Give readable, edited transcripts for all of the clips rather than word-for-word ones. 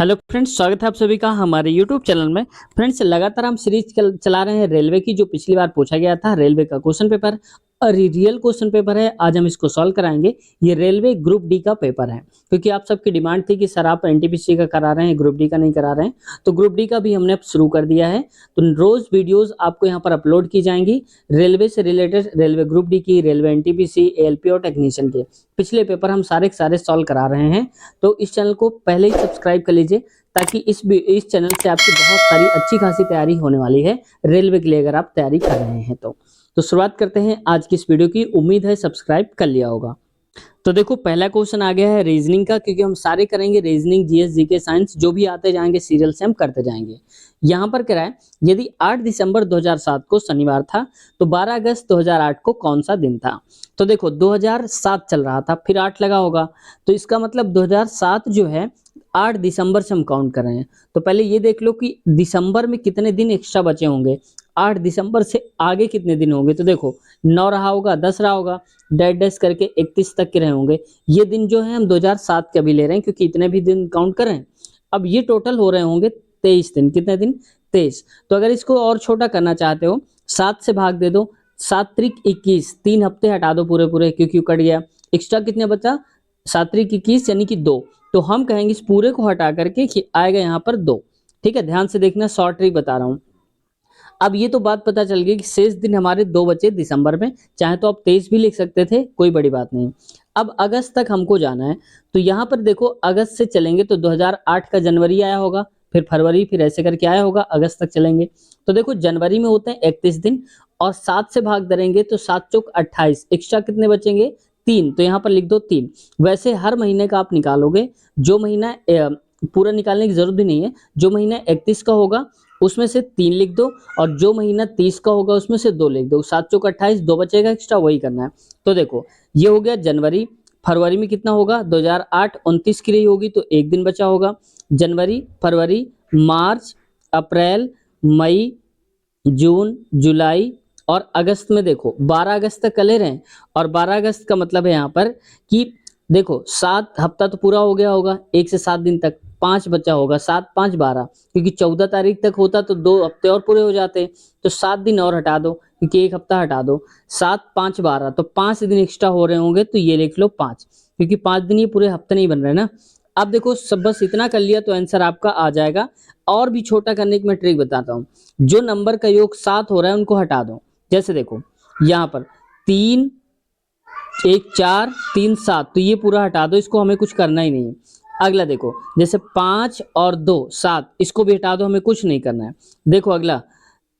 Hello friends, स्वागत है आप सभी का हमारे यूट्यूब चैनल में। फ्रेंड्स, लगातार हम सीरीज चला रहे हैं रेलवे की, जो पिछली बार पूछा गया था रेलवे का क्वेश्चन पेपर और रियल क्वेश्चन पेपर है। आज हम इसको सॉल्व कराएंगे। ये रेलवे ग्रुप डी का पेपर है, क्योंकि आप सबकी डिमांड थी कि सर आप एनटीपीसी का करा रहे हैं, ग्रुप डी का नहीं करा रहे हैं, तो ग्रुप डी का भी हमने अब शुरू कर दिया है। तो रोज वीडियोज आपको यहाँ पर अपलोड की जाएंगी रेलवे से रिलेटेड, रेलवे ग्रुप डी की, रेलवे एनटीपीसी, एएलपी और टेक्नीशियन के पिछले पेपर हम सारे के सारे सॉल्व करा रहे हैं। तो इस चैनल को पहले ही सब्सक्राइब कर लीजिए, ताकि इस चैनल से आपकी बहुत सारी अच्छी खासी तैयारी होने वाली है रेलवे के लिए, अगर आप तैयारी कर रहे हैं तो शुरुआत करते हैं आज की इस वीडियो की। उम्मीद है सब्सक्राइब कर लिया होगा। तो देखो, पहला क्वेश्चन आ गया है रीजनिंग का, क्योंकि हम सारे करेंगे रीजनिंग, जीएस, जीके, साइंस, जो भी आते जाएंगे सीरियल से हम करते जाएंगे। यहाँ पर क्या है, यदि 8 दिसंबर 2007 को शनिवार था, तो 12 अगस्त 2008 को कौन सा दिन था? तो देखो 2007 चल रहा था, फिर 8 लगा होगा, तो इसका मतलब 2007 जो है 8 दिसंबर से हम काउंट कर रहे हैं। तो पहले ये देख लो कि दिसंबर में कितने दिन एक्स्ट्रा बचे होंगे, 8 दिसंबर से आगे कितने दिन होंगे। तो देखो 9 रहा होगा, 10 रहा होगा, डैश डैश करके 31 तक के रहे होंगे। ये दिन जो है हम 2007 के अभी ले रहे हैं, क्योंकि इतने भी दिन काउंट कर रहे हैं। अब ये टोटल हो रहे होंगे 23 दिन। कितने दिन? 23। तो अगर इसको और छोटा करना चाहते हो, 7 से भाग दे दो, 7 त्रिक 21, 3 हफ्ते हटा दो पूरे पूरे, क्योंकि कट गया। एक्स्ट्रा कितने बचा? 7 त्रिक 21 यानी कि 2। तो हम कहेंगे इस पूरे को हटा करके कि आएगा यहाँ पर 2। ठीक है, ध्यान से देखना, शॉर्ट ट्रिक बता रहा हूँ। अब ये तो बात पता चल गई कि शेष दिन हमारे 2 बचे दिसंबर में, चाहे तो आप 23 भी लिख सकते थे, कोई बड़ी बात नहीं। अब अगस्त तक हमको जाना है, तो यहाँ पर देखो अगस्त से चलेंगे तो 2008 का जनवरी आया होगा, फिर फरवरी, फिर ऐसे करके आया होगा, अगस्त तक चलेंगे। तो देखो जनवरी में होते हैं 31 दिन, और 7 से भाग करेंगे तो 7 चौक 28, एक्स्ट्रा कितने बचेंगे? 3। तो यहाँ पर लिख दो 3। वैसे हर महीने का आप निकालोगे, जो महीना पूरा निकालने की जरूरत भी नहीं है, जो महीना 31 का होगा उसमें से 3 लिख दो, और जो महीना 30 का होगा उसमें से 2 लिख दो। 7 चौक 28, 2 बचेगा एक्स्ट्रा, वही करना है। तो देखो ये हो गया जनवरी। फरवरी में कितना होगा? 2008 29 की रही होगी, तो 1 दिन बचा होगा। जनवरी, फरवरी, मार्च, अप्रैल, मई, जून, जुलाई और अगस्त में देखो 12 अगस्त तक कले रहे, और 12 अगस्त का मतलब है यहाँ पर कि देखो 7 हफ्ता तो पूरा हो गया होगा, 1 से 7 दिन तक, 5 बचा होगा, 7 5 12, क्योंकि 14 तारीख तक होता तो 2 हफ्ते और पूरे हो जाते। तो 7 दिन और हटा दो, क्योंकि 1 हफ्ता हटा दो। 7 5 12, तो 5 दिन एक्स्ट्रा हो रहे होंगे, तो ये लिख लो 5, क्योंकि 5 दिन ये पूरे हफ्ते नहीं बन रहे ना। अब देखो सब बस इतना कर लिया तो आंसर आपका आ जाएगा। और भी छोटा करने की मैं ट्रिक बताता हूँ। जो नंबर का योग 7 हो रहा है उनको हटा दो। जैसे देखो यहाँ पर 3 1 4 3 7, तो ये पूरा हटा दो, इसको हमें कुछ करना ही नहीं है। अगला देखो, जैसे 5 और 2 7, इसको भी हटा दो, हमें कुछ नहीं करना है। देखो अगला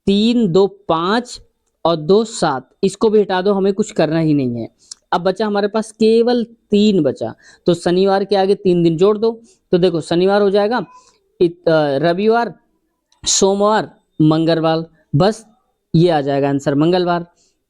3 2 5 और 2 7, इसको भी हटा दो, हमें कुछ करना ही नहीं है। अब बचा हमारे पास केवल 3 बचा, तो शनिवार के आगे 3 दिन जोड़ दो। तो देखो शनिवार हो जाएगा, रविवार, सोमवार, मंगलवार, बस ये आ जाएगा आंसर मंगलवार।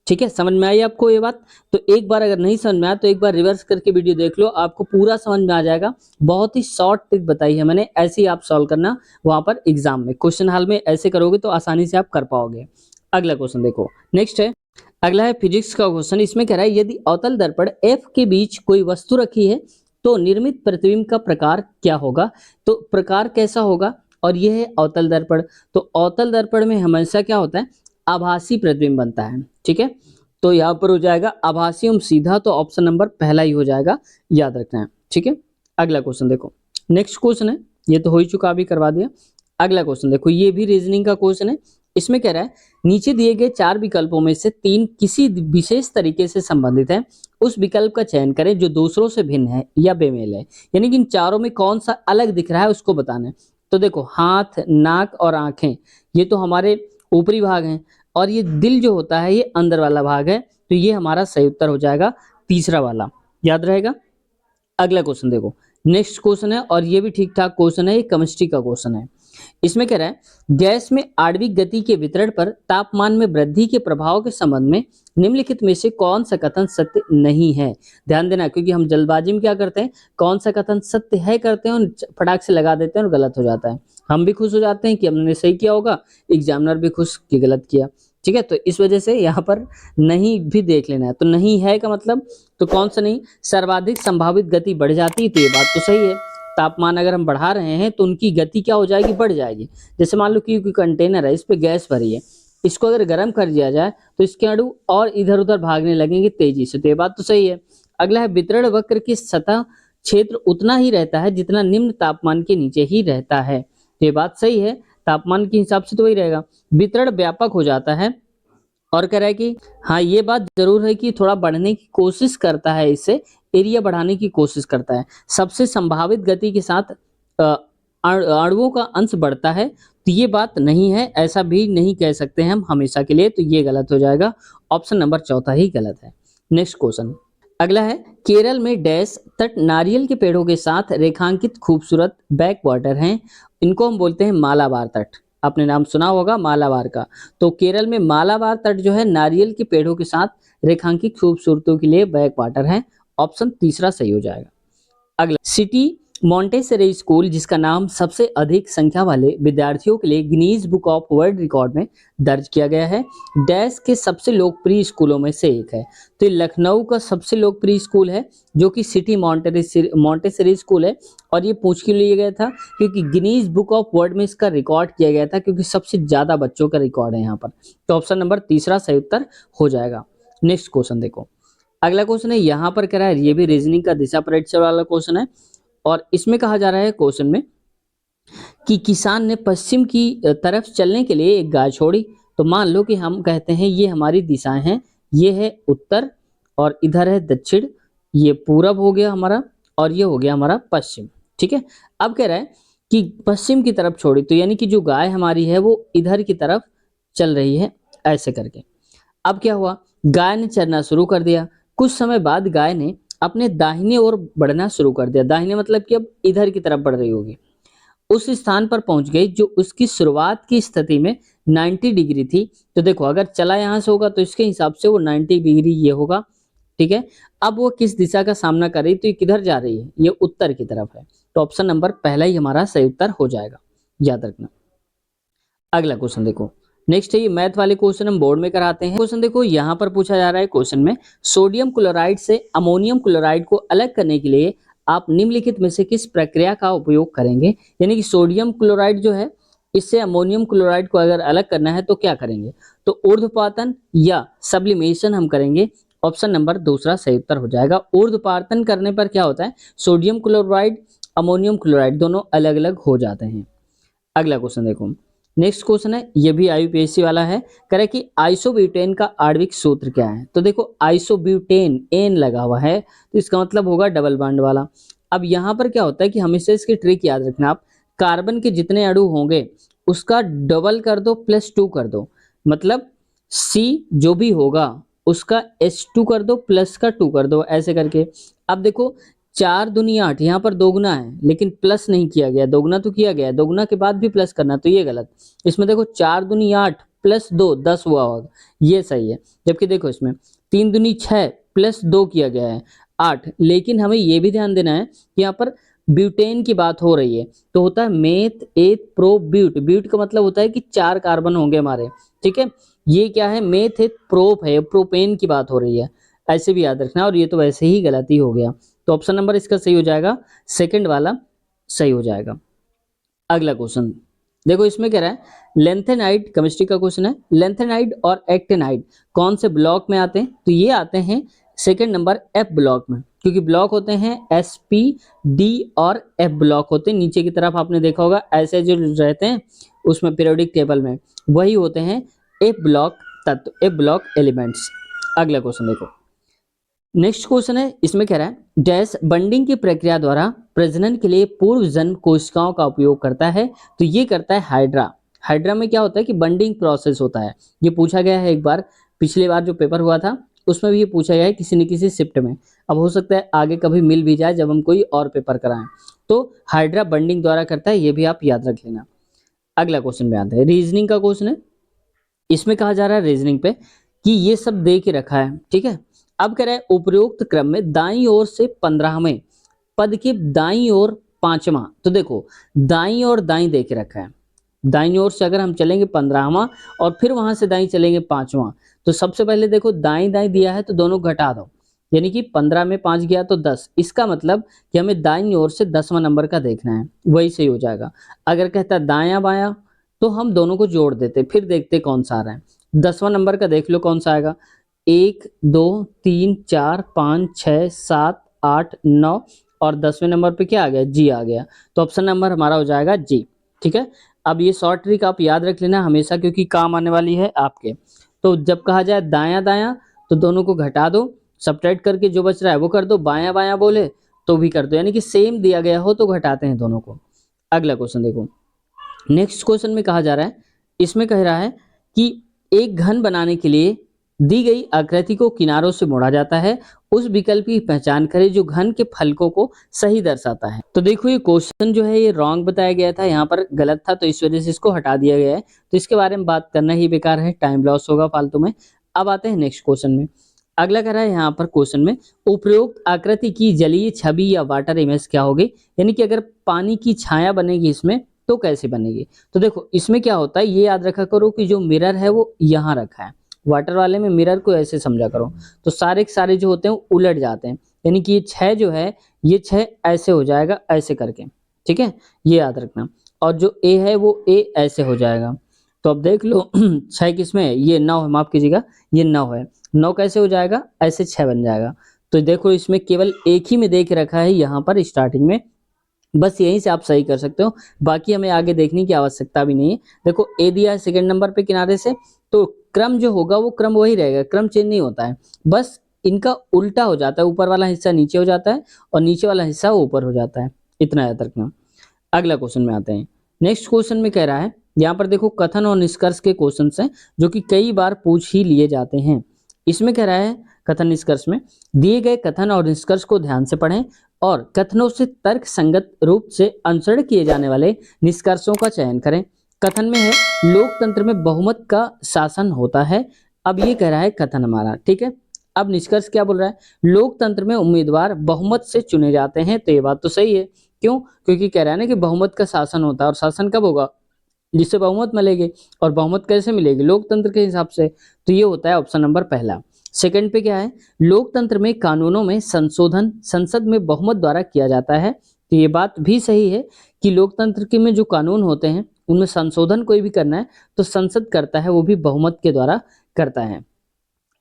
ठीक है, समझ में आई आपको ये बात? तो एक बार अगर नहीं समझ में आया तो एक बार रिवर्स करके वीडियो देख लो, आपको पूरा समझ में आ जाएगा। बहुत ही शॉर्ट ट्रिक बताई है मैंने, ऐसे ही आप सॉल्व करना वहां पर एग्जाम में, क्वेश्चन हॉल में ऐसे करोगे तो आसानी से आप कर पाओगे। अगला क्वेश्चन देखो, नेक्स्ट है, अगला है फिजिक्स का क्वेश्चन। इसमें कह रहा है यदि अवतल दर्पण एफ के बीच कोई वस्तु रखी है तो निर्मित प्रतिबिंब का प्रकार क्या होगा? तो प्रकार कैसा होगा? और यह है अवतल दर्पण। तो अवतल दर्पण में हमेशा क्या होता है? आभासी प्रतिबिंब बनता है। ठीक है, तो यहाँ पर हो जाएगा आभासी एवं सीधा, तो ऑप्शन नंबर पहला ही हो जाएगा, याद रखना है। ठीक है, अगला क्वेश्चन देखो, नेक्स्ट क्वेश्चन है, ये तो हो ही चुका, अभी करवा दिया। अगला क्वेश्चन देखो, ये भी रीजनिंग का क्वेश्चन है। इसमें कह रहा है नीचे दिए गए 4 विकल्पों में से 3 किसी विशेष तरीके से संबंधित है, उस विकल्प का चयन करें जो दूसरों से भिन्न है या बेमेल है। यानी कि इन चारों में कौन सा अलग दिख रहा है उसको बताना है। तो देखो हाथ, नाक और आंखें, ये तो हमारे ऊपरी भाग हैं, और ये दिल जो होता है ये अंदर वाला भाग है, तो ये हमारा सही उत्तर हो जाएगा तीसरा वाला, याद रहेगा। अगला क्वेश्चन देखो, नेक्स्ट क्वेश्चन है, और ये भी ठीक ठाक क्वेश्चन है, ये केमिस्ट्री का क्वेश्चन है। इसमें कह रहा है गैस में आणविक गति के वितरण पर तापमान में वृद्धि के प्रभाव के संबंध में निम्नलिखित में से कौन सा कथन सत्य नहीं है? ध्यान देना, क्योंकि हम जल्दबाजी में क्या करते हैं, कौन सा कथन सत्य है करते हैं और फटाक से लगा देते हैं और गलत हो जाता है। हम भी खुश हो जाते हैं कि हमने सही किया होगा, एग्जामिनर भी खुश कि गलत किया। ठीक है, तो इस वजह से यहाँ पर नहीं भी देख लेना है। तो नहीं है का मतलब, तो कौन सा नहीं? सर्वाधिक संभावित गति बढ़ जाती है, तो ये बात तो सही है। तापमान अगर हम बढ़ा रहे हैं तो उनकी गति क्या हो जाएगी, बढ़ जाएगी। जैसे मान लो कि कोई कंटेनर है, इस पे गैस भरी है, इसको अगर गर्म कर दिया जाए तो इसके अणु और इधर-उधर भागने लगेंगे तेजी से। तो ये बात तो सही है। अगला है वितरण वक्र की सतह क्षेत्र उतना ही रहता है जितना निम्न तापमान के नीचे ही रहता है। तो ये बात सही है, तापमान के हिसाब से तो वही रहेगा। वितरण व्यापक हो जाता है और कह रहा है कि हाँ, ये बात ज़रूर है कि थोड़ा बढ़ने की कोशिश करता है, इससे एरिया बढ़ाने की कोशिश करता है। सबसे संभावित गति के साथ अ, अणुओं का अंश बढ़ता है, तो ये बात नहीं है, ऐसा भी नहीं कह सकते हैं हम हमेशा के लिए, तो ये गलत हो जाएगा। ऑप्शन नंबर चौथा ही गलत है। नेक्स्ट क्वेश्चन अगला है, केरल में डैश तट नारियल के पेड़ों के साथ रेखांकित खूबसूरत बैक वाटर हैं। इनको हम बोलते हैं मालाबार तट। आपने नाम सुना होगा मालाबार का। तो केरल में मालाबार तट जो है नारियल के पेड़ों के साथ रेखांकित खूबसूरतों के लिए बैक वाटर है। ऑप्शन तीसरा सही हो जाएगा। अगला सिटी मॉन्टेसरी स्कूल, जिसका नाम सबसे अधिक संख्या वाले विद्यार्थियों के लिए Guinness book of world record में दर्ज किया गया है, डैश के सबसे लोकप्रिय स्कूलों में से एक है। तो ये लखनऊ का सबसे लोकप्रिय स्कूल है जो कि सिटी मॉन्टेसरी स्कूल है। और ये पूछ के लिए गया था क्योंकि गिनीज बुक ऑफ वर्ल्ड में इसका रिकॉर्ड किया गया था, क्योंकि सबसे ज्यादा बच्चों का रिकॉर्ड है यहाँ पर। तो ऑप्शन नंबर तीसरा सही उत्तर हो जाएगा। नेक्स्ट क्वेश्चन देखो, अगला क्वेश्चन है यहाँ पर कह रहा है, ये भी रीजनिंग का दिशा परीक्षा वाला क्वेश्चन है। और इसमें कहा जा रहा है क्वेश्चन में कि किसान ने पश्चिम की तरफ चलने के लिए एक गाय छोड़ी। तो मान लो कि हम कहते हैं ये हमारी दिशाएं हैं, ये है उत्तर और इधर है दक्षिण, ये पूरब हो गया हमारा और ये हो गया हमारा पश्चिम। ठीक है, अब कह रहा है कि पश्चिम की तरफ छोड़ी, तो यानी कि जो गाय हमारी है वो इधर की तरफ चल रही है ऐसे करके। अब क्या हुआ, गाय ने चरना शुरू कर दिया। कुछ समय बाद गाय ने अपने दाहिने ओर बढ़ना शुरू कर दिया। दाहिने मतलब कि अब इधर की तरफ बढ़ रही होगी। उस स्थान पर पहुंच गई जो उसकी शुरुआत की स्थिति में 90 डिग्री थी। तो देखो अगर चला यहां से होगा तो इसके हिसाब से वो 90 डिग्री ये होगा। ठीक है, अब वो किस दिशा का सामना कर रही, तो ये किधर जा रही है, ये उत्तर की तरफ है। तो ऑप्शन नंबर पहला ही हमारा सही उत्तर हो जाएगा, याद रखना। अगला क्वेश्चन देखो, नेक्स्ट है ये मैथ वाले क्वेश्चन हम बोर्ड में कराते हैं। क्वेश्चन देखो यहाँ पर पूछा जा रहा है, क्वेश्चन में सोडियम क्लोराइड से अमोनियम क्लोराइड को अलग करने के लिए आप निम्नलिखित में से किस प्रक्रिया का उपयोग करेंगे। यानी कि सोडियम क्लोराइड जो है इससे अमोनियम क्लोराइड को अगर अलग करना है तो क्या करेंगे, तो ऊर्ध्वपातन या सब्लिमेशन हम करेंगे। ऑप्शन नंबर दूसरा सही उत्तर हो जाएगा। ऊर्ध्वपातन करने पर क्या होता है, सोडियम क्लोराइड अमोनियम क्लोराइड दोनों अलग अलग हो जाते हैं। अगला क्वेश्चन देखो, नेक्स्ट क्वेश्चन है, ये भी आईयूपीएससी वाला है। कह रहा है कि आइसोब्यूटेन का आणविक सूत्र क्या है। तो देखो आइसोब्यूटेन एन लगा हुआ है तो इसका मतलब होगा डबल बॉन्ड वाला। अब यहाँ पर क्या होता है कि हमेशा इसकी ट्रिक याद रखना आप, कार्बन के जितने अणु होंगे उसका डबल कर दो +2 कर दो, मतलब सी जो भी होगा उसका H2 कर दो प्लस का 2 कर दो ऐसे करके। अब देखो 4 दूनी 8, यहाँ पर दोगुना है लेकिन प्लस नहीं किया गया, दोगुना तो किया गया है, दोगुना के बाद भी प्लस करना, तो ये गलत। इसमें देखो 4 दूनी 8 प्लस 2 10 हुआ होगा, ये सही है। जबकि देखो इसमें 3 दूनी 6 प्लस 2 किया गया है 8। लेकिन हमें ये भी ध्यान देना है कि यहाँ पर ब्यूटेन की बात हो रही है, तो होता है मेथ एथ प्रो ब्यूट। ब्यूट का मतलब होता है कि 4 कार्बन होंगे हमारे। ठीक है, ये क्या है, मेथ एथ प्रोप है, प्रोपेन की बात हो रही है, ऐसे भी याद रखना। और ये तो वैसे ही गलत ही हो गया, तो ऑप्शन नंबर इसका सही हो जाएगा, सेकंड वाला सही हो जाएगा। अगला क्वेश्चन देखो, इसमें कह रहा है लेंथेनाइड, केमिस्ट्री का क्वेश्चन है, लेंथेनाइड और एक्टेनाइड कौन से ब्लॉक में आते हैं। तो ये आते हैं सेकंड नंबर एफ ब्लॉक में, क्योंकि ब्लॉक होते हैं SP D और F ब्लॉक होते हैं। नीचे की तरफ आपने देखा होगा ऐसे जो रहते हैं उसमें पीरियोडिक टेबल में वही होते हैं F ब्लॉक तत्व, F ब्लॉक एलिमेंट्स। अगला क्वेश्चन देखो, नेक्स्ट क्वेश्चन है, इसमें कह रहा है डैश बंडिंग की प्रक्रिया द्वारा प्रजनन के लिए पूर्व जन्म कोशिकाओं का उपयोग करता है। तो ये करता है हाइड्रा। हाइड्रा में क्या होता है कि बंडिंग प्रोसेस होता है। ये पूछा गया है एक बार, पिछली बार जो पेपर हुआ था उसमें भी ये पूछा गया है किसी न किसी शिफ्ट में। अब हो सकता है आगे कभी मिल भी जाए जब हम कोई और पेपर कराएं। तो हाइड्रा बंडिंग द्वारा करता है, ये भी आप याद रख लेना। अगला क्वेश्चन में आता है रीजनिंग का क्वेश्चन है। इसमें कहा जा रहा है रीजनिंग पे कि ये सब दे के रखा है, ठीक है। अब कह रहा है उपरोक्त क्रम में दाईं ओर से 15वें पद के दाईं ओर 5वां। तो देखो दाईं और दाईं दे के रखा है, दाईं ओर से अगर हम चलेंगे 15वां और फिर वहां से दाईं चलेंगे 5वां। तो सबसे पहले देखो दाईं दाईं दिया है तो दोनों घटा दो, यानी कि 15 में 5 गया तो 10। इसका मतलब कि हमें दाईं ओर से 10वां नंबर का देखना है, वही सही हो जाएगा। अगर कहता है दायां बायां तो हम दोनों को जोड़ देते, फिर देखते कौन सा आ रहा है। 10वां नंबर का देख लो कौन सा आएगा। 1 2 3 4 5 6 7 8 9 और 10वें नंबर पे क्या आ गया, जी आ गया। तो ऑप्शन नंबर हमारा हो जाएगा जी। ठीक है, अब ये शॉर्ट ट्रिक आप याद रख लेना हमेशा, क्योंकि काम आने वाली है आपके। तो जब कहा जाए दायां दायां तो दोनों को घटा दो, सब्ट्रैक्ट करके जो बच रहा है वो कर दो, बायां बायां बोले तो भी कर दो, यानी कि सेम दिया गया हो तो घटाते हैं दोनों को। अगला क्वेश्चन देखो, नेक्स्ट क्वेश्चन में कहा जा रहा है, इसमें कह रहा है कि एक घन बनाने के लिए दी गई आकृति को किनारों से मोड़ा जाता है, उस विकल्प की पहचान करें जो घन के फलकों को सही दर्शाता है। तो देखो ये क्वेश्चन जो है ये रॉन्ग बताया गया था, यहाँ पर गलत था तो इस वजह से इसको हटा दिया गया है। तो इसके बारे में बात करना ही बेकार है, टाइम लॉस होगा फालतू में। अब आते हैं नेक्स्ट क्वेश्चन में। अगला कह रहा है यहाँ पर क्वेश्चन में, उपरोक्त आकृति की जलीय छवि या वाटर इमेज क्या होगी, यानी कि अगर पानी की छाया बनेगी इसमें तो कैसे बनेगी। तो देखो इसमें क्या होता है, ये याद रखा करो कि जो मिरर है वो यहाँ रखा है, वाटर वाले में मिरर को ऐसे समझा करो, तो सारे के सारे जो होते हैं वो उलट जाते हैं, यानी कि ये 6 जो है ये 6 ऐसे हो जाएगा ऐसे करके। ठीक है, ये याद रखना। और जो ए है वो ए ऐसे हो जाएगा। तो अब देख लो 6 किस में है, ये 9 है, माफ कीजिएगा ये 9 है। 9 कैसे हो जाएगा, ऐसे 6 बन जाएगा। तो देखो इसमें केवल एक ही में देख रखा है यहाँ पर स्टार्टिंग में, बस यहीं से आप सही कर सकते हो, बाकी हमें आगे देखने की आवश्यकता भी नहीं है। देखो ए दिया है सेकंड नंबर पे किनारे से, तो क्रम जो होगा वो क्रम वही रहेगा, क्रम चेंज नहीं होता है, बस इनका उल्टा हो जाता है, ऊपर वाला हिस्सा नीचे हो जाता है और नीचे वाला हिस्सा ऊपर हो जाता है, इतना याद रखना। अगला क्वेश्चन में आते हैं। नेक्स्ट क्वेश्चन में कह रहा है, यहाँ पर देखो कथन और निष्कर्ष के क्वेश्चन हैं जो कि कई बार पूछ ही लिए जाते हैं। इसमें कह रहा है कथन निष्कर्ष में, दिए गए कथन और निष्कर्ष को ध्यान से पढ़ें और कथनों से तर्क संगत रूप से अनुसरण किए जाने वाले निष्कर्षों का चयन करें। कथन में है लोकतंत्र में बहुमत का शासन होता है। अब ये कह रहा है कथन हमारा, ठीक है। अब निष्कर्ष क्या बोल रहा है, लोकतंत्र में उम्मीदवार बहुमत से चुने जाते हैं। तो ये बात तो सही है, क्यों, क्योंकि कह रहा है ना कि बहुमत का शासन होता है, और शासन कब होगा, जिससे बहुमत मिलेगी। और बहुमत कैसे मिलेगी, लोकतंत्र के हिसाब से। तो ये होता है ऑप्शन नंबर पहला। सेकंड पे क्या है, लोकतंत्र में कानूनों में संशोधन संसद में बहुमत द्वारा किया जाता है। तो ये बात भी सही है कि लोकतंत्र के में जो कानून होते हैं उनमें संशोधन कोई भी करना है तो संसद करता है, वो भी बहुमत के द्वारा करता है।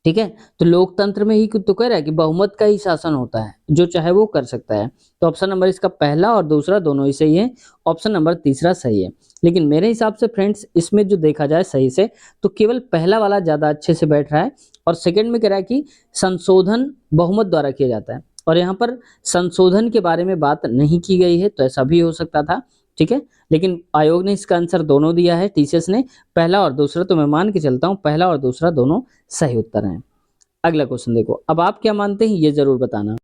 ठीक है, तो लोकतंत्र में ही तो कह रहा है कि बहुमत का ही शासन होता है, जो चाहे वो कर सकता है। तो ऑप्शन नंबर इसका पहला और दूसरा दोनों ही सही है, ऑप्शन नंबर तीसरा सही है। लेकिन मेरे हिसाब से फ्रेंड्स इसमें जो देखा जाए सही से तो केवल पहला वाला ज्यादा अच्छे से बैठ रहा है, और सेकंड में कह रहा है कि संशोधन बहुमत द्वारा किया जाता है, और यहाँ पर संशोधन के बारे में बात नहीं की गई है, तो ऐसा भी हो सकता था। ठीक है, लेकिन आयोग ने इसका आंसर दोनों दिया है, टीसीएस ने, पहला और दूसरा। तो मैं मान के चलता हूँ पहला और दूसरा दोनों सही उत्तर हैं। अगला क्वेश्चन देखो, अब आप क्या मानते हैं ये जरूर बताना।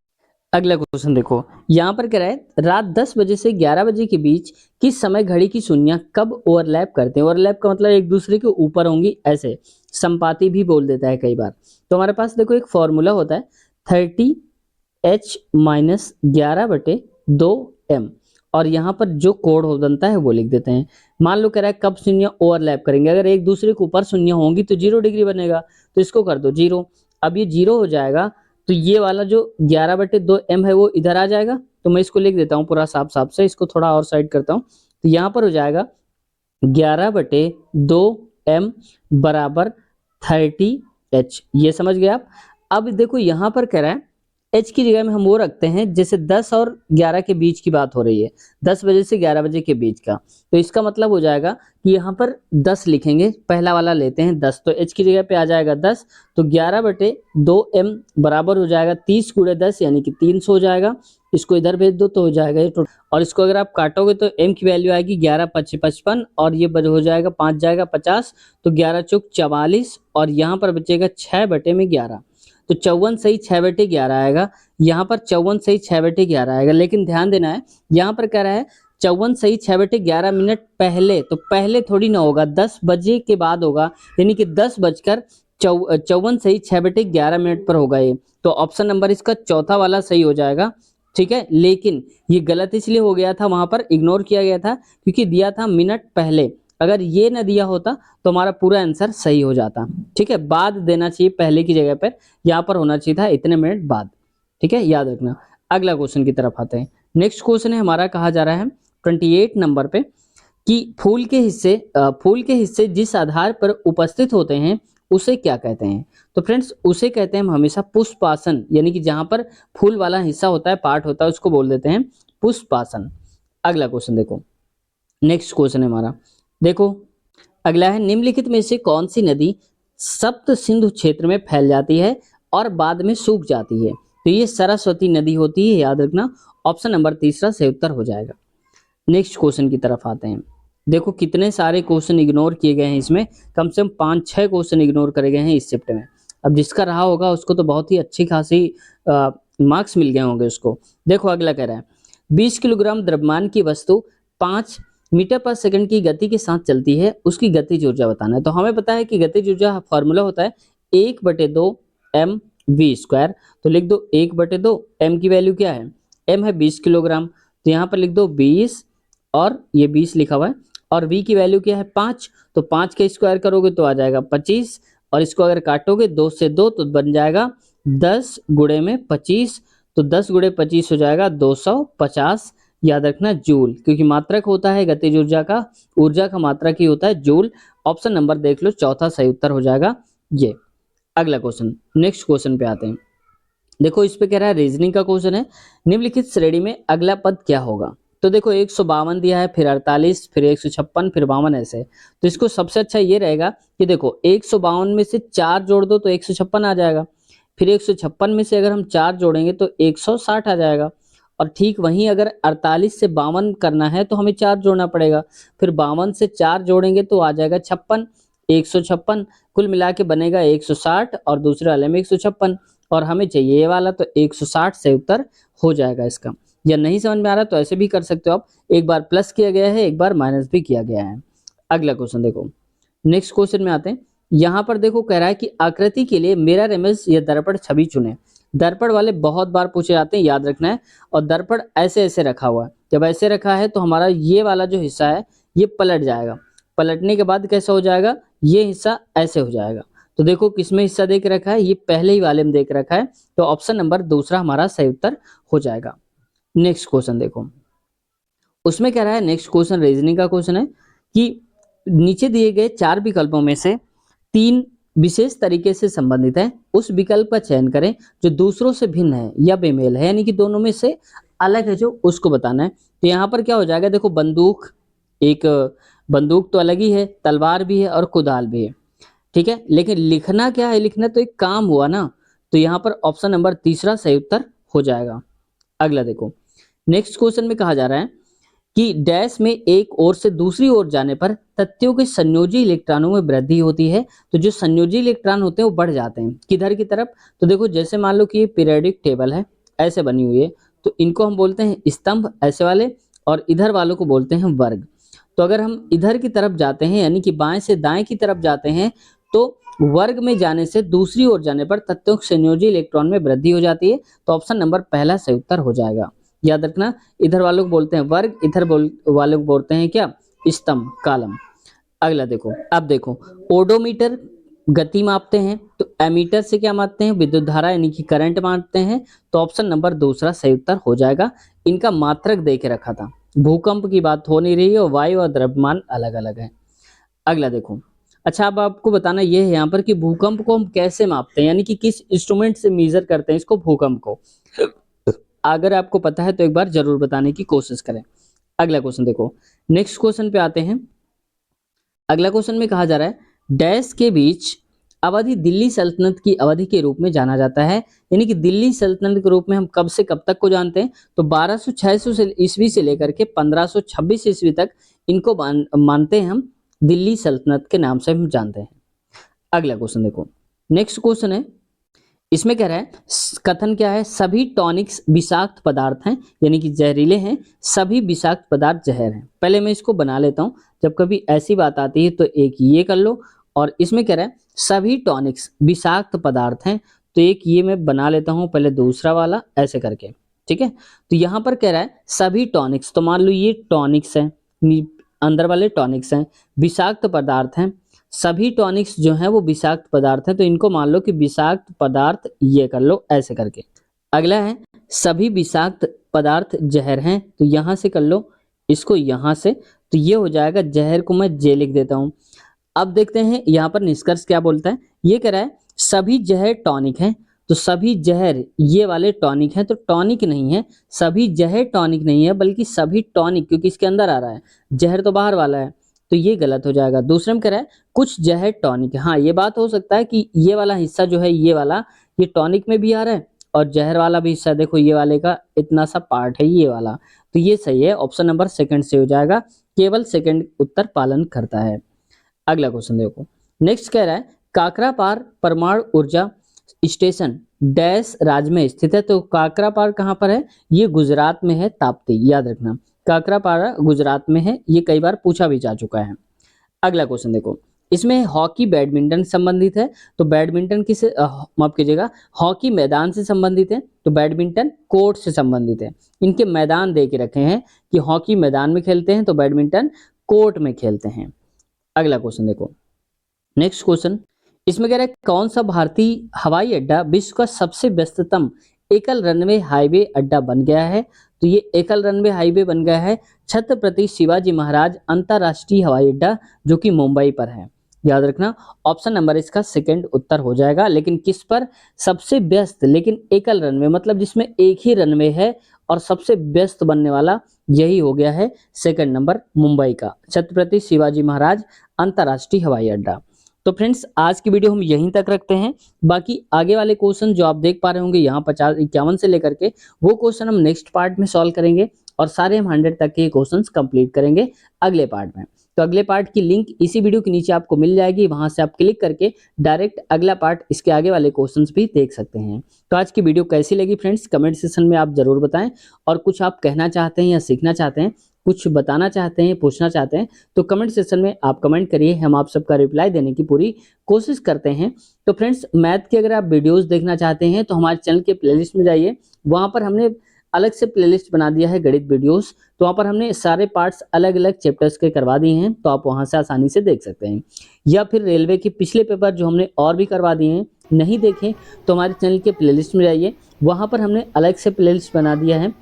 अगला क्वेश्चन देखो, यहाँ पर कह रहा है रात 10 बजे से 11 बजे के बीच किस समय घड़ी की सुइयां कब ओवरलैप करते हैं। ओवरलैप का मतलब एक दूसरे के ऊपर होंगी, ऐसे संपाती भी बोल देता है कई बार। तो हमारे पास देखो एक फॉर्मूला होता है 30h-11/2m, और यहाँ पर जो कोड हो बनता है वो लिख देते हैं। मान लो कह रहा है कब शून्य ओवरलैप करेंगे, अगर एक दूसरे के ऊपर शून्य होंगी तो 0 डिग्री बनेगा, तो इसको कर दो 0। अब ये 0 हो जाएगा तो ये वाला जो 11/2m है वो इधर आ जाएगा। तो मैं इसको लिख देता हूँ पूरा साफ साफ से, इसको थोड़ा और साइड करता हूँ। तो यहाँ पर हो जाएगा 11/2m बराबर 30h, ये समझ गए आप। अब देखो यहाँ पर कह रहा है h की जगह में हम वो रखते हैं जैसे 10 और 11 के बीच की बात हो रही है, 10 बजे से 11 बजे के बीच का। तो इसका मतलब हो जाएगा कि यहाँ पर 10 लिखेंगे, पहला वाला लेते हैं 10, तो h की जगह पे आ जाएगा 10। तो 11/2m बराबर हो जाएगा 30 × 10 यानी कि 300 हो जाएगा। इसको इधर भेज दो तो हो जाएगा ये टोटल, और इसको अगर आप काटोगे तो m की वैल्यू आएगी 11×5=55, और ये हो जाएगा 5 जाएगा 50, तो 11 चौक 44, और यहाँ पर बचेगा 6/11। तो 54 सही 6/11 आएगा, यहाँ पर 54 सही 6/11 आएगा। लेकिन ध्यान देना है, यहाँ पर कह रहा है 54 सही 6/11 मिनट पहले, तो पहले थोड़ी ना होगा, 10 बजे के बाद होगा, यानी कि 10:54 सही 6/11 मिनट पर होगा ये। तो ऑप्शन नंबर इसका चौथा वाला सही हो जाएगा। ठीक है, लेकिन ये गलत इसलिए हो गया था, वहां पर इग्नोर किया गया था क्योंकि दिया था मिनट पहले। अगर ये न दिया होता तो हमारा पूरा आंसर सही हो जाता। ठीक है, बाद देना चाहिए पहले की जगह पर, यहाँ पर होना चाहिए था इतने मिनट बाद। ठीक है, याद रखना। अगला क्वेश्चन की तरफ आते हैं। नेक्स्ट क्वेश्चन है हमारा, कहा जा रहा है 28 नंबर पे कि फूल के हिस्से जिस आधार पर उपस्थित होते हैं उसे क्या कहते हैं। तो फ्रेंड्स उसे कहते हैं हम हमेशा पुष्पासन, यानी कि जहां पर फूल वाला हिस्सा होता है, पार्ट होता है, उसको बोल देते हैं पुष्पासन। अगला क्वेश्चन देखो, नेक्स्ट क्वेश्चन है हमारा, देखो अगला है, निम्नलिखित में से कौन सी नदी सप्त सिंधु क्षेत्र में फैल जाती है और बाद में सूख जाती है। तो ये सरस्वती नदी होती है, याद रखना। ऑप्शन नंबर तीसरा सही उत्तर हो जाएगा। नेक्स्ट क्वेश्चन की तरफ आते हैं। देखो कितने सारे क्वेश्चन इग्नोर किए गए हैं, इसमें कम से कम 5-6 क्वेश्चन इग्नोर करे गए हैं इस शिफ्ट में। अब जिसका रहा होगा उसको तो बहुत ही अच्छी खासी मार्क्स मिल गए होंगे उसको। देखो अगला कह रहा है, 20 किलोग्राम द्रव्यमान की वस्तु 5 मीटर पर सेकंड की गति के साथ चलती है, उसकी गतिज ऊर्जा बताना है। तो हमें पता है कि गतिज ऊर्जा फॉर्मूला होता है 1/2 एम वी स्क्वायर। तो लिख दो 1/2, एम की वैल्यू क्या है, एम है 20 किलोग्राम, तो यहाँ पर लिख दो 20 और ये 20 लिखा हुआ है, और v की वैल्यू क्या है 5, तो 5 का स्क्वायर करोगे तो आ जाएगा 25, और इसको अगर काटोगे 2 से 2 तो बन जाएगा 10 गुणे में 25, तो 10 गुणे 25 हो जाएगा 250। याद रखना जूल, क्योंकि मात्रक होता है गतिज ऊर्जा का, ऊर्जा का मात्रक ही होता है जूल। ऑप्शन नंबर देख लो, चौथा सही उत्तर हो जाएगा ये। अगला क्वेश्चन, नेक्स्ट क्वेश्चन पे आते हैं। देखो इस पे कह रहा है रीजनिंग का क्वेश्चन है, निम्नलिखित श्रेणी में अगला पद क्या होगा। तो देखो 152 दिया है, फिर 48, फिर 156, फिर 52 ऐसे। तो इसको सबसे अच्छा ये रहेगा कि देखो 152 में से 4 जोड़ दो तो 156 आ जाएगा, फिर 156 में से अगर हम 4 जोड़ेंगे तो 160 आ जाएगा, और ठीक वहीं अगर 48 से 52 करना है तो हमें 4 जोड़ना पड़ेगा, फिर 52 से 4 जोड़ेंगे तो आ जाएगा 56, 156, कुल मिला के बनेगा 160 और दूसरे वाले में 156, और हमें चाहिए ये वाला, तो 160 से उत्तर हो जाएगा इसका। या नहीं समझ में आ रहा तो ऐसे भी कर सकते हो आप, एक बार प्लस किया गया है, एक बार माइनस भी किया गया है। अगला क्वेश्चन देखो, नेक्स्ट क्वेश्चन में आते हैं। यहाँ पर देखो कह रहा है कि आकृति के लिए मिरर इमेज या दर्पण छवि चुने। दर्पण वाले बहुत बार पूछे जाते हैं, याद रखना है। और दर्पण ऐसे ऐसे रखा हुआ है, जब ऐसे रखा है तो हमारा ये वाला जो हिस्सा है ये पलट जाएगा, पलटने के बाद कैसा हो जाएगा, ये हिस्सा ऐसे हो जाएगा। तो देखो किसमें हिस्सा देख रखा है, ये पहले ही वाले में देख रखा है, तो ऑप्शन नंबर दूसरा हमारा सही उत्तर हो जाएगा। नेक्स्ट क्वेश्चन देखो, उसमें कह रहा है, नेक्स्ट क्वेश्चन रीजनिंग का क्वेश्चन है कि नीचे दिए गए 4 विकल्पों में से 3 विशेष तरीके से संबंधित है, उस विकल्प का चयन करें जो दूसरों से भिन्न है या बेमेल है, यानी कि दोनों में से अलग है जो, उसको बताना है। तो यहाँ पर क्या हो जाएगा, देखो बंदूक, एक बंदूक तो अलग ही है, तलवार भी है और कुदाल भी है, ठीक है, लेकिन लिखना क्या है, लिखना तो एक काम हुआ ना, तो यहाँ पर ऑप्शन नंबर तीसरा सही उत्तर हो जाएगा। अगला देखो, नेक्स्ट क्वेश्चन में कहा जा रहा है कि डैश में एक ओर से दूसरी ओर जाने पर तथ्यों के संयोजी इलेक्ट्रॉनों में वृद्धि होती है। तो जो संयोजी इलेक्ट्रॉन होते हैं वो बढ़ जाते हैं, किधर की तरफ, तो देखो जैसे मान लो कि ये पीरियोडिक टेबल है, ऐसे बनी हुई है, तो इनको हम बोलते हैं स्तंभ ऐसे वाले, और इधर वालों को बोलते हैं वर्ग। तो अगर हम इधर की तरफ जाते हैं, यानी कि बाएं से दाएं की तरफ जाते हैं, तो वर्ग में जाने से दूसरी ओर जाने पर तत्वों के संयोजी इलेक्ट्रॉन में वृद्धि हो जाती है। तो ऑप्शन नंबर पहला सही उत्तर हो जाएगा। याद रखना, इधर वालों को बोलते हैं वर्ग, इधर वालों को बोलते हैं क्या, स्तंभ, कॉलम। अगला देखो, अब देखो ओडोमीटर गति मापते हैं, तो एमीटर से क्या मापते हैं, विद्युत धारा यानी कि करंट मापते हैं। तो ऑप्शन नंबर दूसरा सही उत्तर हो जाएगा। इनका मात्रक दे के रखा था, भूकंप की बात हो नहीं रही है, और वायु और द्रव्यमान अलग अलग है। अगला देखो, अच्छा अब आपको बताना ये है यहाँ पर कि भूकंप को हम कैसे मापते हैं, यानी कि किस इंस्ट्रूमेंट से मेजर करते हैं इसको, भूकंप को। अगर आपको पता है तो एक बार जरूर बताने की कोशिश करें। अगला क्वेश्चन देखो, नेक्स्ट क्वेश्चन पे आते हैं। अगला क्वेश्चन में कहा जा रहा है, डैश के बीच अवधि दिल्ली सल्तनत की अवधि के रूप में जाना जाता है, यानी कि दिल्ली सल्तनत के रूप में हम कब से कब तक को जानते हैं, तो 1200 ईस्वी से लेकर के 1526 ईस्वी तक इनको मानते हैं हम, दिल्ली सल्तनत के नाम से हम जानते हैं। अगला क्वेश्चन देखो, नेक्स्ट क्वेश्चन है, इसमें कह रहा है कथन क्या है, सभी टॉनिक्स विषाक्त पदार्थ हैं, यानी कि जहरीले हैं, सभी विषाक्त पदार्थ जहर हैं। पहले मैं इसको बना लेता हूं, जब कभी ऐसी बात आती है तो एक ये कर लो, और इसमें कह रहा है सभी टॉनिक्स विषाक्त पदार्थ हैं, तो एक ये मैं बना लेता हूं पहले दूसरा वाला ऐसे करके, ठीक है। तो यहां पर कह रहा है सभी टॉनिक्स, तो मान लो ये टॉनिक्स है, अंदर वाले टॉनिक्स हैं, विषाक्त पदार्थ हैं, सभी टॉनिक्स जो हैं वो विषाक्त पदार्थ हैं, तो इनको मान लो कि विषाक्त पदार्थ ये कर लो ऐसे करके। अगला है सभी विषाक्त पदार्थ जहर हैं, तो यहाँ से कर लो इसको यहाँ से, तो ये हो जाएगा जहर को मैं जे लिख देता हूँ। अब देखते हैं यहाँ पर निष्कर्ष क्या बोलता है। ये कह रहा है सभी जहर टॉनिक हैं, तो सभी जहर ये वाले टॉनिक हैं, तो टॉनिक नहीं है, सभी जहर टॉनिक नहीं है बल्कि सभी टॉनिक, क्योंकि इसके अंदर आ रहा है, जहर तो बाहर वाला है, तो ये गलत हो जाएगा। दूसरे में कह रहा है कुछ जहर टॉनिक है। हाँ, ये बात हो सकता है कि ये वाला हिस्सा जो है ये वाला, ये टॉनिक में भी आ रहा है और जहर वाला भी हिस्सा, देखो ये वाले का इतना सा पार्ट है ये वाला, तो ये सही है, ऑप्शन नंबर सेकंड से हो जाएगा, केवल सेकंड उत्तर पालन करता है। अगला क्वेश्चन देखो, नेक्स्ट कह रहा है काकरापार परमाणु ऊर्जा स्टेशन डैश राज्य में स्थित है, तो काकरापार कहाँ पर है, ये गुजरात में है, ताप्ती, याद रखना काकरापार गुजरात में है, ये कई बार पूछा भी जा चुका है। अगला क्वेश्चन देखो, इसमें हॉकी बैडमिंटन संबंधित है, तो बैडमिंटन किस माफ कीजिएगा, हॉकी मैदान से संबंधित है, तो बैडमिंटन कोर्ट से संबंधित है। इनके मैदान दे के रखे हैं कि हॉकी मैदान में खेलते हैं, तो बैडमिंटन कोर्ट में खेलते हैं। अगला क्वेश्चन देखो, नेक्स्ट क्वेश्चन, इसमें कह रहा है कौन सा भारतीय हवाई अड्डा विश्व का सबसे व्यस्ततम एकल रनवे हाईवे अड्डा बन गया है, तो ये एकल रनवे हाईवे बन गया है छत्रपति शिवाजी महाराज अंतरराष्ट्रीय हवाई अड्डा, जो कि मुंबई पर है, याद रखना, ऑप्शन नंबर इसका सेकंड उत्तर हो जाएगा। लेकिन किस पर सबसे व्यस्त, लेकिन एकल रनवे मतलब जिसमें एक ही रनवे है और सबसे व्यस्त बनने वाला यही हो गया है सेकंड नंबर, मुंबई का छत्रपति शिवाजी महाराज अंतरराष्ट्रीय हवाई अड्डा। तो फ्रेंड्स आज की वीडियो हम यहीं तक रखते हैं, बाकी आगे वाले क्वेश्चन जो आप देख पा रहे होंगे यहाँ 50-51 से लेकर के, वो क्वेश्चन हम नेक्स्ट पार्ट में सॉल्व करेंगे और सारे हम 100 तक के क्वेश्चंस कंप्लीट करेंगे अगले पार्ट में। तो अगले पार्ट की लिंक इसी वीडियो के नीचे आपको मिल जाएगी, वहां से आप क्लिक करके डायरेक्ट अगला पार्ट, इसके आगे वाले क्वेश्चंस भी देख सकते हैं। तो आज की वीडियो कैसी लगी फ्रेंड्स, कमेंट सेक्शन में आप जरूर बताएं, और कुछ आप कहना चाहते हैं या सीखना चाहते हैं, कुछ बताना चाहते हैं, पूछना चाहते हैं, तो कमेंट सेक्शन में आप कमेंट करिए, हम आप सबका रिप्लाई देने की पूरी कोशिश करते हैं। तो फ्रेंड्स मैथ की अगर आप वीडियोस देखना चाहते हैं तो हमारे चैनल के प्लेलिस्ट में जाइए, वहां पर हमने अलग से प्लेलिस्ट बना दिया है गणित वीडियोस, तो वहाँ पर हमने सारे पार्ट्स अलग अलग चैप्टर्स के करवा दिए हैं, तो आप वहाँ से आसानी से देख सकते हैं। या फिर रेलवे के पिछले पेपर जो हमने और भी करवा दिए हैं, नहीं देखें तो हमारे चैनल के प्लेलिस्ट में जाइए, वहाँ पर हमने अलग से प्लेलिस्ट बना दिया है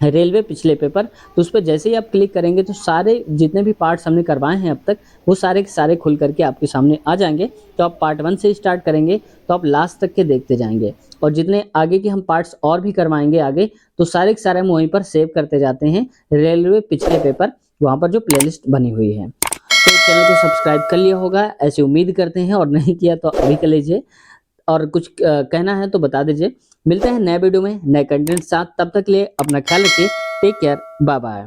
रेलवे पिछले पेपर, तो उस पर जैसे ही आप क्लिक करेंगे तो सारे जितने भी पार्ट्स हमने करवाए हैं अब तक, वो सारे के सारे खुल करके आपके सामने आ जाएंगे। तो आप पार्ट 1 से स्टार्ट करेंगे तो आप लास्ट तक के देखते जाएंगे, और जितने आगे के हम पार्ट्स और भी करवाएंगे आगे, तो सारे के सारे हम वहीं पर सेव करते जाते हैं रेलवे पिछले पेपर, वहाँ पर जो प्लेलिस्ट बनी हुई है। तो चैनल को सब्सक्राइब कर लिया होगा ऐसी उम्मीद करते हैं, और नहीं किया तो अभी कर लीजिए, और कुछ कहना है तो बता दीजिए। मिलते हैं नए वीडियो में नए कंटेंट साथ, तब तक के लिए अपना ख्याल रखिए, टेक केयर, बाय बाय।